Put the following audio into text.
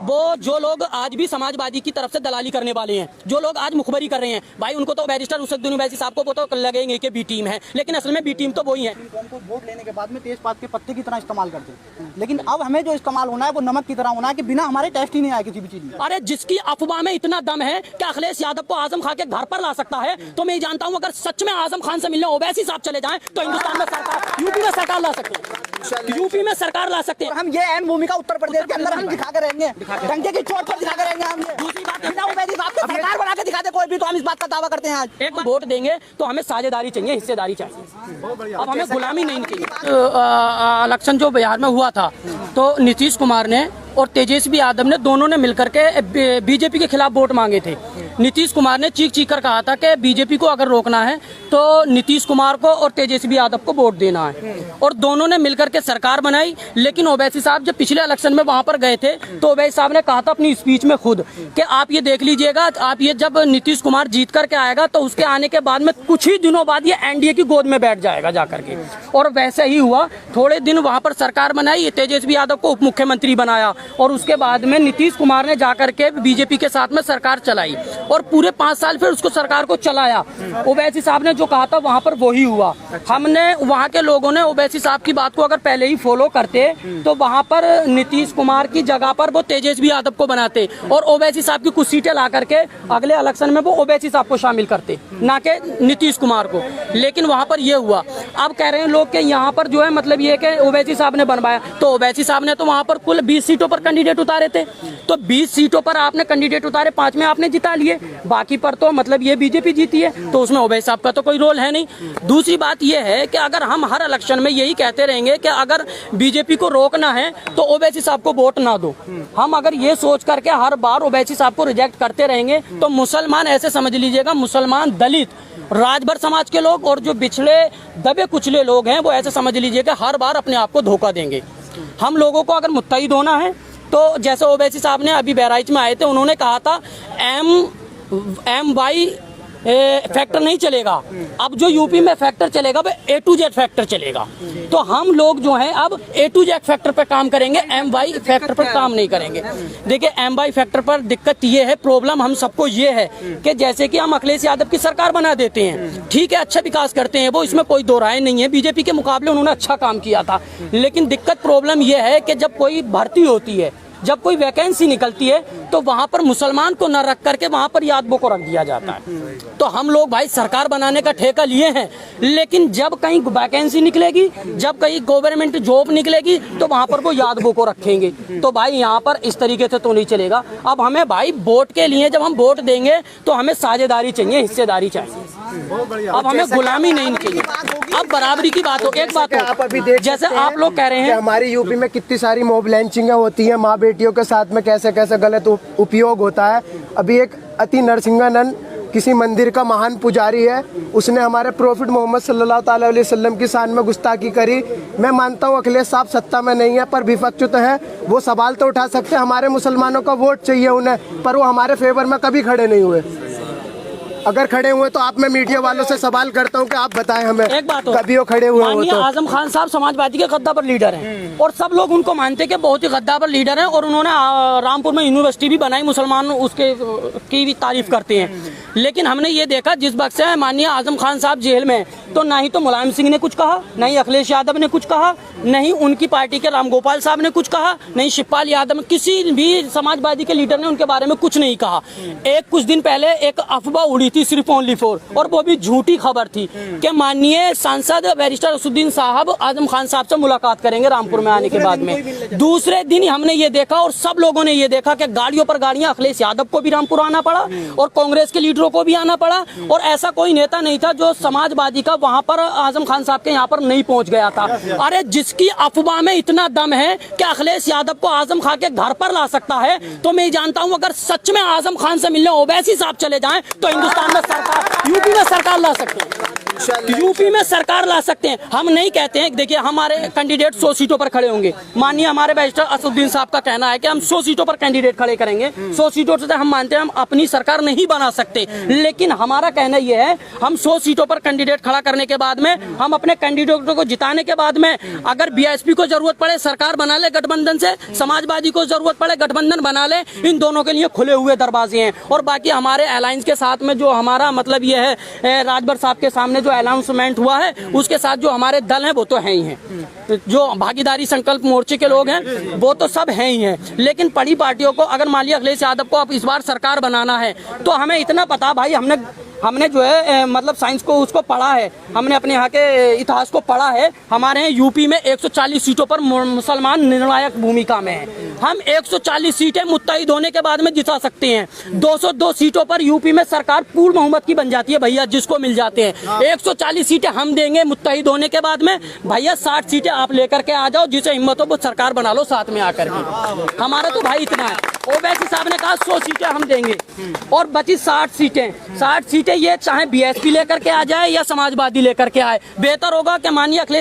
वो जो लोग आज भी समाजवादी की तरफ से दलाली करने वाले हैं, जो लोग आज मुखबरी कर रहे हैं, भाई उनको तो बैरिस्टर उसद्दीन ओवैसी साहब को वो तो लगेंगे कि बी टीम है, लेकिन असल में बी टीम तो वही है। उनको वोट लेने के बाद में तेजपात के पत्ते की तरह इस्तेमाल करते हैं, लेकिन अब हमें जो इस्तेमाल होना है वो नमक की तरह होना है कि बिना हमारे टेस्ट ही नहीं आए किसी भी चीज में। अरे जिसकी अफवाह में इतना दम है कि अखिलेश यादव को आजम खान के घर पर ला सकता है, तो मैं जानता हूं अगर सच में आजम खान से मिलने ओवैसी साहब चले जाएं तो हिंदुस्तान में सरकार, यूपी में सरकार ला सकते हैं, यूपी में सरकार ला सकते हैं। हम ये अहम भूमिका उत्तर प्रदेश के अंदर हम दिखा कर रहेंगे, डंके की चोट पर दिखा कर रहेंगे। हम दूसरी बात बिना ओवैसी साहब के सरकार बना के दिखाते कोई भी, तो हम इस बात का दावा करते हैं। आज एक बार वोट देंगे तो हमें साझेदारी चाहिए, हिस्सेदारी चाहिए, अब हमें गुलामी नहीं चाहिए। इलेक्शन जो बिहार में हुआ था तो नीतीश कुमार ने और तेजस्वी यादव ने दोनों ने मिलकर के बीजेपी के खिलाफ वोट मांगे थे। नीतीश कुमार ने चीख कर कहा था कि बीजेपी को अगर रोकना है तो नीतीश कुमार को और तेजस्वी यादव को वोट देना है, और दोनों ने मिलकर के सरकार बनाई। लेकिन ओवैसी साहब जब पिछले इलेक्शन में वहां पर गए थे तो ओवैसी साहब ने कहा था अपनी स्पीच में खुद कि आप ये देख लीजिएगा, आप ये जब नीतीश कुमार जीत करके आएगा तो उसके आने के बाद में कुछ ही दिनों बाद ये एनडीए की गोद में बैठ जाएगा जाकर के, और वैसे ही हुआ। थोड़े दिन वहां पर सरकार बनाई, तेजस्वी यादव को उप मुख्यमंत्री बनाया, और उसके बाद में नीतीश कुमार ने जाकर के बीजेपी के साथ में सरकार चलाई, और पूरे 5 साल फिर उसको सरकार को चलाया। ओवैसी साहब ने जो कहा था वहां पर वही हुआ। हमने वहां के लोगों ने ओवैसी साहब की बात को अगर पहले ही फॉलो करते तो वहां पर नीतीश कुमार की जगह पर वो तेजस्वी यादव को बनाते, और ओवैसी साहब की कुछ सीटें ला करके अगले इलेक्शन में वो ओवैसी साहब को शामिल करते, ना कि नीतीश कुमार को। लेकिन वहां पर ये हुआ। अब कह रहे हैं लोग कि यहाँ पर जो है मतलब ये कि ओवैसी साहब ने बनवाया, तो ओवैसी साहब ने तो वहां पर कुल 20 सीटों पर कैंडिडेट उतारे थे, तो 20 सीटों पर आपने कैंडिडेट उतारे, 5 में आपने जिता लिए, बाकी पर तो मतलब ये बीजेपी जीती है, तो उसमें ओवैसी साहब का तो कोई रोल है नहीं। दूसरी बात ये है कि अगर हम हर इलेक्शन में यही कहते रहेंगे कि अगर बीजेपी को रोकना है तो ओवैसी साहब को वोट ना दो, हम अगर ये सोच करके हर बार ओवैसी साहब को रिजेक्ट करते रहेंगे तो मुसलमान, ऐसे समझ लीजिएगा, मुसलमान, दलित, राजभर समाज के लोग और जो पिछड़े दबे कुचले लोग हैं वो ऐसे समझ लीजिएगा हर बार अपने आप को धोखा देंगे। हम लोगों को अगर मुत्तहिद होना है तो जैसे ओवैसी साहब ने अभी बहराइच में आए थे, उन्होंने कहा था MY फैक्टर नहीं चलेगा, अब जो यूपी में फैक्टर चलेगा वो A to Z फैक्टर चलेगा। तो हम लोग जो हैं अब A to Z फैक्टर पर काम करेंगे, MY फैक्टर पर काम नहीं करेंगे। देखिए MY फैक्टर पर दिक्कत ये है, प्रॉब्लम हम सबको ये है कि जैसे कि हम अखिलेश यादव की सरकार बना देते हैं, ठीक है, अच्छा विकास करते हैं वो, इसमें कोई दो राय नहीं है, बीजेपी के मुकाबले उन्होंने अच्छा काम किया था। लेकिन दिक्कत प्रॉब्लम ये है कि जब कोई भर्ती होती है, जब कोई वैकेंसी निकलती है तो वहां पर मुसलमान को न रख करके वहां पर यादवों को रख दिया जाता है। तो हम लोग भाई सरकार बनाने का ठेका लिए हैं, लेकिन जब कहीं वैकेंसी निकलेगी, जब कहीं गवर्नमेंट जॉब निकलेगी तो वहां पर वो यादवों को रखेंगे। तो भाई यहाँ पर इस तरीके से तो नहीं चलेगा। अब हमें भाई वोट के लिए जब हम वोट देंगे तो हमें साझेदारी चाहिए, हिस्सेदारी चाहिए, अब हमें गुलामी नहीं चाहिए। अब बराबरी की बात हो, एक बात हो, जैसे आप लोग कह रहे हैं हमारी यूपी में कितनी सारी मॉब लैंचिंग होती है, माँ बेटियों के साथ में कैसे कैसे गलत उपयोग होता है। अभी एक अति नरसिंहानंद किसी मंदिर का महान पुजारी है, उसने हमारे प्रॉफिट मोहम्मद सल्लल्लाहु अलैहि वसल्लम की शान में गुस्ताखी करी। मैं मानता हूँ अखिलेश साहब सत्ता में नहीं है पर विपक्ष तो है, वो सवाल तो उठा सकते हैं, हमारे मुसलमानों का वोट चाहिए उन्हें, पर वो हमारे फेवर में कभी खड़े नहीं हुए। अगर खड़े हुए तो आप, मैं मीडिया वालों से सवाल करता हूं कि आप बताएं हमें, एक बात हो, कभी वो खड़े हुए हो तो। आजम खान साहब समाजवादी के गद्दावर लीडर हैं और सब लोग उनको मानते हैं कि बहुत ही गद्दावर लीडर हैं, और उन्होंने रामपुर में यूनिवर्सिटी भी बनाई, मुसलमान उसके की भी तारीफ करते हैं। लेकिन हमने ये देखा जिस वक्त से माननीय आजम खान साहब जेल में, तो ना ही तो मुलायम सिंह ने कुछ कहा, ना ही अखिलेश यादव ने कुछ कहा, नहीं उनकी पार्टी के रामगोपाल साहब ने कुछ कहा, नहीं शिवपाल यादव, किसी भी समाजवादी के लीडर ने उनके बारे में कुछ नहीं कहा। कुछ दिन पहले एक अफवाह उड़ी थी सिर्फ ओनली फॉर, और वो भी झूठी खबर थी कि माननीय सांसद बैरिस्टर असदुद्दीन साहब आजम खान साहब से मुलाकात करेंगे रामपुर में आने के बाद में। दूसरे दिन हमने ये देखा और सब लोगों ने ये देखा कि गाड़ियों पर गाड़ियां, अखिलेश यादव को भी रामपुर आना पड़ा और कांग्रेस के लीडरों को भी आना पड़ा, और ऐसा कोई नेता नहीं था जो समाजवादी का वहां पर आजम खान साहब के यहाँ पर नहीं पहुंच गया था। अरे जिसकी अफवाह में इतना दम है कि अखिलेश यादव को आजम खान के घर पर ला सकता है, तो मैं जानता हूं अगर सच में आजम खान से मिलने ओवैसी साहब चले जाएं तो हिंदुस्तान में सरकार, यूपी में सरकार ला सकते हैं। यूपी में सरकार ला सकते हैं। हम नहीं कहते हैं, देखिए हमारे कैंडिडेट 100 सीटों पर खड़े होंगे। माननीय हमारे बैरिस्टर असदुद्दीन साहब का कहना है कि हम 100 सीटों पर कैंडिडेट खड़े करेंगे। 100 सीटों से हम मानते हैं हम अपनी सरकार नहीं बना सकते, लेकिन हमारा कहना यह है हम 100 सीटों पर कैंडिडेट खड़ा करने के बाद में हम अपने कैंडिडेटों को जिताने के बाद में अगर बीएसपी को जरूरत पड़े सरकार बना ले गठबंधन से, समाजवादी को जरूरत पड़े गठबंधन बना ले, इन दोनों के लिए खुले हुए दरवाजे हैं। और बाकी हमारे अलायंस के साथ में जो हमारा मतलब ये है, राजभर साहब के सामने जो अनाउंसमेंट हुआ है उसके साथ जो हमारे दल हैं वो तो हैं ही हैं, जो भागीदारी संकल्प मोर्चे के लोग हैं वो तो सब हैं ही हैं। लेकिन बड़ी पार्टियों को अगर मान लिया अखिलेश यादव को अब इस बार सरकार बनाना है तो हमें इतना पता, भाई हमने जो है मतलब साइंस को उसको पढ़ा है, हमने अपने यहाँ के इतिहास को पढ़ा है। हमारे यहाँ यूपी में 140 सीटों पर मुसलमान निर्णायक भूमिका में है। हम 140 सीटें मुत्तहिद होने के बाद में जिता सकते हैं। 202 सीटों पर यूपी में सरकार पूर्ण बहुमत की बन जाती है भैया, जिसको मिल जाते हैं। 140 सीटें हम देंगे मुत्तहिद होने के बाद में भैया, 60 सीटें आप लेकर के आ जाओ, जिसे हिम्मत हो वो सरकार बना लो साथ में आकर के। हमारा तो भाई इतना है। ओवैसी साहब ने कहा 100 सीटें हम देंगे और बची 60 सीटें। 60 सीटें ये चाहे बीएसपी लेकर के आ जाए या समाजवादी लेकर के आए, बेहतर होगा कि माननीय अखिलेश